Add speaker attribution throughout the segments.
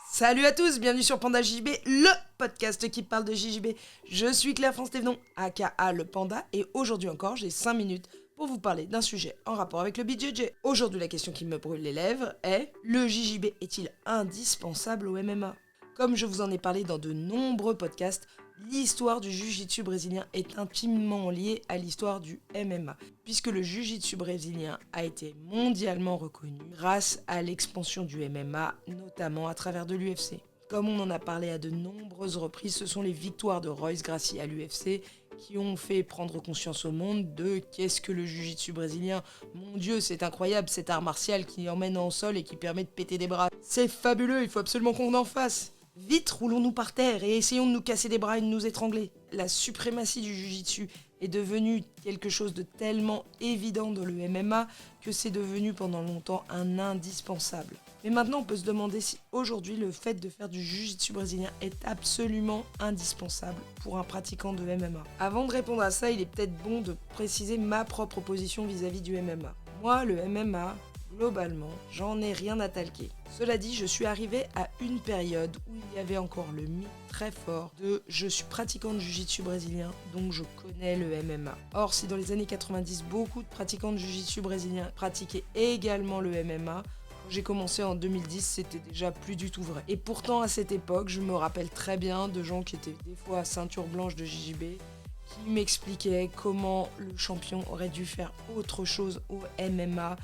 Speaker 1: Salut à tous, bienvenue sur Panda JJB, le podcast qui parle de JJB. Je suis Claire-France Thévenon, aka le Panda, et aujourd'hui encore, j'ai 5 minutes pour vous parler d'un sujet en rapport avec le BJJ. Aujourd'hui, la question qui me brûle les lèvres est: le JJB est-il indispensable au MMA ? Comme je vous en ai parlé dans de nombreux podcasts, l'histoire du Jiu-Jitsu brésilien est intimement liée à l'histoire du MMA, puisque le Jiu-Jitsu brésilien a été mondialement reconnu grâce à l'expansion du MMA, notamment à travers de l'UFC. Comme on en a parlé à de nombreuses reprises, ce sont les victoires de Royce Gracie à l'UFC qui ont fait prendre conscience au monde de qu'est-ce que le Jiu-Jitsu brésilien. Mon Dieu, c'est incroyable, cet art martial qui emmène en sol et qui permet de péter des bras. C'est fabuleux, il faut absolument qu'on en fasse. Vite, roulons-nous par terre et essayons de nous casser des bras et de nous étrangler. La suprématie du Jiu-Jitsu est devenue quelque chose de tellement évident dans le MMA que c'est devenu pendant longtemps un indispensable. Mais maintenant, on peut se demander si aujourd'hui le fait de faire du Jiu-Jitsu brésilien est absolument indispensable pour un pratiquant de MMA. Avant de répondre à ça, il est peut-être bon de préciser ma propre position vis-à-vis du MMA. Moi, le MMA, globalement, j'en ai rien à talquer. Cela dit, je suis arrivé à une période où il y avait encore le mythe très fort de « je suis pratiquant de Jiu-Jitsu brésilien, donc je connais le MMA ». Or, si dans les années 90, beaucoup de pratiquants de Jiu-Jitsu brésilien pratiquaient également le MMA, quand j'ai commencé en 2010, c'était déjà plus du tout vrai. Et pourtant, à cette époque, je me rappelle très bien de gens qui étaient des fois ceinture blanche de JJB, qui m'expliquait comment le champion aurait dû faire autre chose au MMA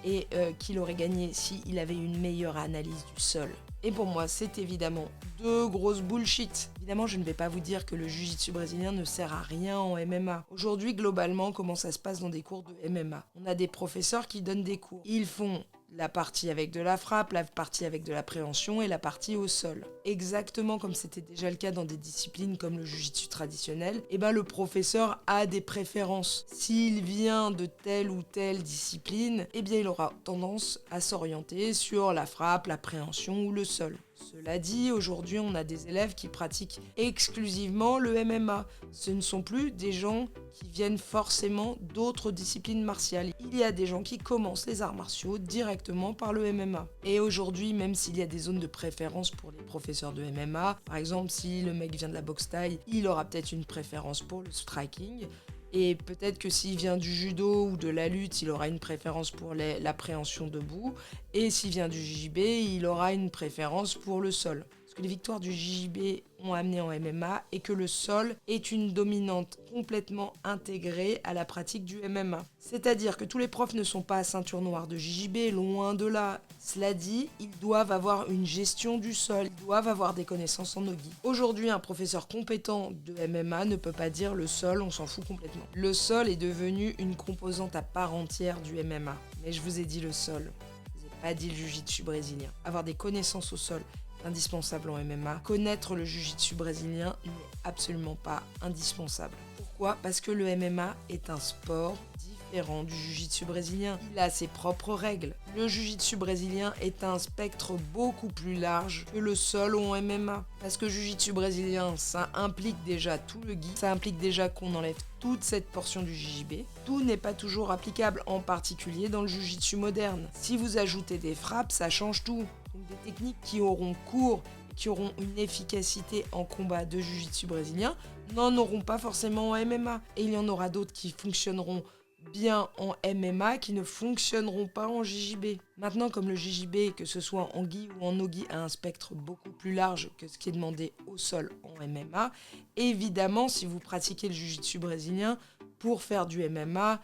Speaker 1: et qu'il aurait gagné s'il avait une meilleure analyse du sol. Et pour moi, c'est évidemment de grosses bullshit. Évidemment, je ne vais pas vous dire que le jiu-jitsu brésilien ne sert à rien en MMA. Aujourd'hui, globalement, comment ça se passe dans des cours de MMA ? On a des professeurs qui donnent des cours. Ils font la partie avec de la frappe, la partie avec de la préhension et la partie au sol. Exactement comme c'était déjà le cas dans des disciplines comme le jiu-jitsu traditionnel, le professeur a des préférences. S'il vient de telle ou telle discipline, il aura tendance à s'orienter sur la frappe, la préhension ou le sol. Cela dit, aujourd'hui, on a des élèves qui pratiquent exclusivement le MMA. Ce ne sont plus des gens qui viennent forcément d'autres disciplines martiales. Il y a des gens qui commencent les arts martiaux directement par le MMA. Et aujourd'hui, même s'il y a des zones de préférence pour les professeurs de MMA, par exemple, si le mec vient de la boxe thaï, il aura peut-être une préférence pour le striking. Et peut-être que s'il vient du judo ou de la lutte, il aura une préférence pour l'appréhension debout. Et s'il vient du JJB, il aura une préférence pour le sol. Parce que les victoires du JJB ont amené en MMA et que le sol est une dominante complètement intégrée à la pratique du MMA. C'est-à-dire que tous les profs ne sont pas à ceinture noire de JJB, loin de là. Cela dit, ils doivent avoir une gestion du sol, ils doivent avoir des connaissances en nogi. Aujourd'hui, un professeur compétent de MMA ne peut pas dire le sol, on s'en fout complètement. Le sol est devenu une composante à part entière du MMA. Mais je vous ai dit le sol, je vous ai pas dit le jiu-jitsu brésilien. Avoir des connaissances au sol est indispensable en MMA. Connaître le jiu-jitsu brésilien n'est absolument pas indispensable. Pourquoi ? Parce que le MMA est un sport différent du jiu-jitsu brésilien. Il a ses propres règles. Le jiu-jitsu brésilien est un spectre beaucoup plus large que le sol en MMA. Parce que jiu-jitsu brésilien, ça implique déjà tout le gi, ça implique déjà qu'on enlève toute cette portion du JJB. Tout n'est pas toujours applicable, en particulier dans le jiu-jitsu moderne. Si vous ajoutez des frappes, ça change tout. Donc des techniques qui auront cours, qui auront une efficacité en combat de jiu-jitsu brésilien, n'en auront pas forcément en MMA. Et il y en aura d'autres qui fonctionneront bien en MMA qui ne fonctionneront pas en JJB. Maintenant, comme le JJB, que ce soit en gi ou en no-gi, a un spectre beaucoup plus large que ce qui est demandé au sol en MMA, évidemment, si vous pratiquez le jiu-jitsu brésilien, pour faire du MMA,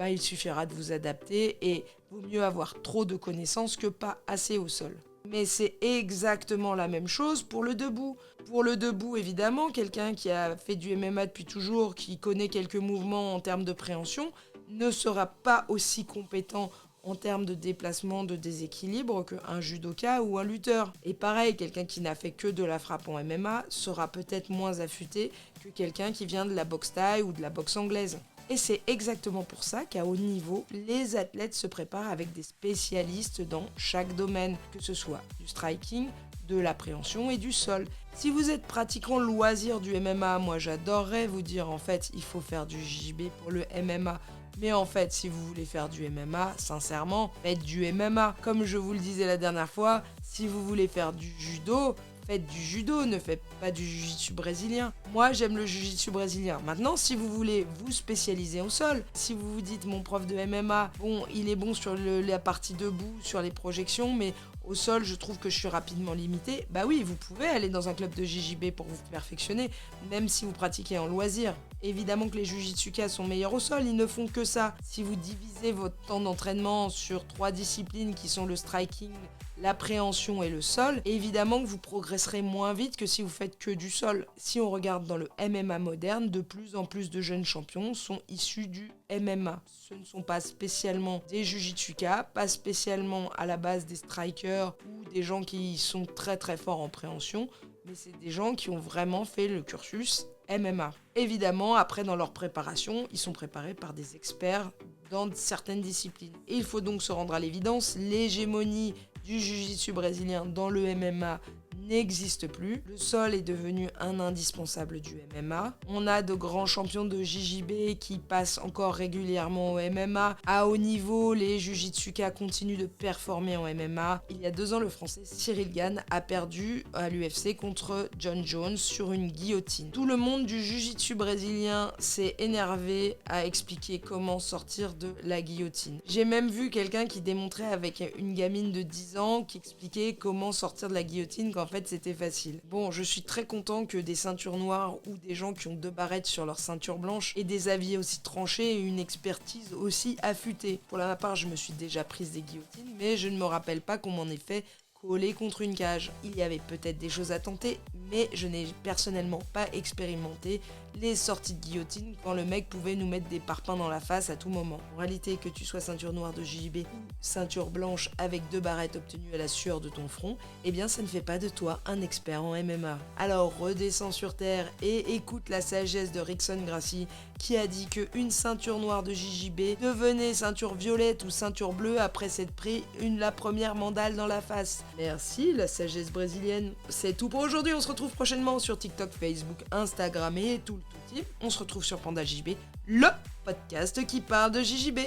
Speaker 1: il suffira de vous adapter et vaut mieux avoir trop de connaissances que pas assez au sol. Mais c'est exactement la même chose pour le debout. Pour le debout, évidemment, quelqu'un qui a fait du MMA depuis toujours, qui connaît quelques mouvements en termes de préhension, ne sera pas aussi compétent en termes de déplacement, de déséquilibre qu'un judoka ou un lutteur. Et pareil, quelqu'un qui n'a fait que de la frappe en MMA sera peut-être moins affûté que quelqu'un qui vient de la boxe thaï ou de la boxe anglaise. Et c'est exactement pour ça qu'à haut niveau, les athlètes se préparent avec des spécialistes dans chaque domaine, que ce soit du striking, de l'appréhension et du sol. Si vous êtes pratiquant loisir du MMA, moi j'adorerais vous dire en fait il faut faire du JJB pour le MMA. Mais en fait, si vous voulez faire du MMA, sincèrement, faites du MMA. Comme je vous le disais la dernière fois, si vous voulez faire du judo, faites du judo, ne faites pas du jiu-jitsu brésilien. Moi, j'aime le jiu-jitsu brésilien. Maintenant, si vous voulez vous spécialiser au sol, si vous vous dites mon prof de MMA, bon, il est bon sur la partie debout, sur les projections, mais au sol, je trouve que je suis rapidement limité. Bah oui, vous pouvez aller dans un club de JJB pour vous perfectionner, même si vous pratiquez en loisir. Évidemment que les jujitsukas sont meilleurs au sol, ils ne font que ça. Si vous divisez votre temps d'entraînement sur 3 disciplines qui sont le striking, l'appréhension et le sol, évidemment que vous progresserez moins vite que si vous faites que du sol. Si on regarde dans le MMA moderne, de plus en plus de jeunes champions sont issus du MMA. Ce ne sont pas spécialement des jujitsukas, pas spécialement à la base des strikers ou des gens qui sont très très forts en préhension, mais c'est des gens qui ont vraiment fait le cursus MMA. Évidemment, après dans leur préparation, ils sont préparés par des experts dans certaines disciplines. Et il faut donc se rendre à l'évidence, l'hégémonie du jiu-jitsu brésilien dans le MMA n'existe plus. Le sol est devenu un indispensable du MMA. On a de grands champions de JJB qui passent encore régulièrement au MMA. À haut niveau, les jujitsukas continuent de performer en MMA. Il y a 2 ans, le français Cyril Gane a perdu à l'UFC contre John Jones sur une guillotine. Tout le monde du jujitsu brésilien s'est énervé à expliquer comment sortir de la guillotine. J'ai même vu quelqu'un qui démontrait avec une gamine de 10 ans qui expliquait comment sortir de la guillotine qu'en fait c'était facile. Bon, je suis très content que des ceintures noires ou des gens qui ont 2 barrettes sur leur ceinture blanche aient des avis aussi tranchés et une expertise aussi affûtée. Pour ma part, je me suis déjà prise des guillotines, mais je ne me rappelle pas qu'on m'en ait fait coller contre une cage. Il y avait peut-être des choses à tenter, mais je n'ai personnellement pas expérimenté les sorties de guillotine quand le mec pouvait nous mettre des parpaings dans la face à tout moment. En réalité, que tu sois ceinture noire de JJB ou ceinture blanche avec 2 barrettes obtenues à la sueur de ton front, eh bien ça ne fait pas de toi un expert en MMA. Alors redescends sur terre et écoute la sagesse de Rickson Gracie qui a dit qu'une ceinture noire de JJB devenait ceinture violette ou ceinture bleue après s'être pris la première mandale dans la face. Merci la sagesse brésilienne. C'est tout pour aujourd'hui, on se retrouve prochainement sur TikTok, Facebook, Instagram et tout le tout type. On se retrouve sur Panda JJB, le podcast qui parle de JJB.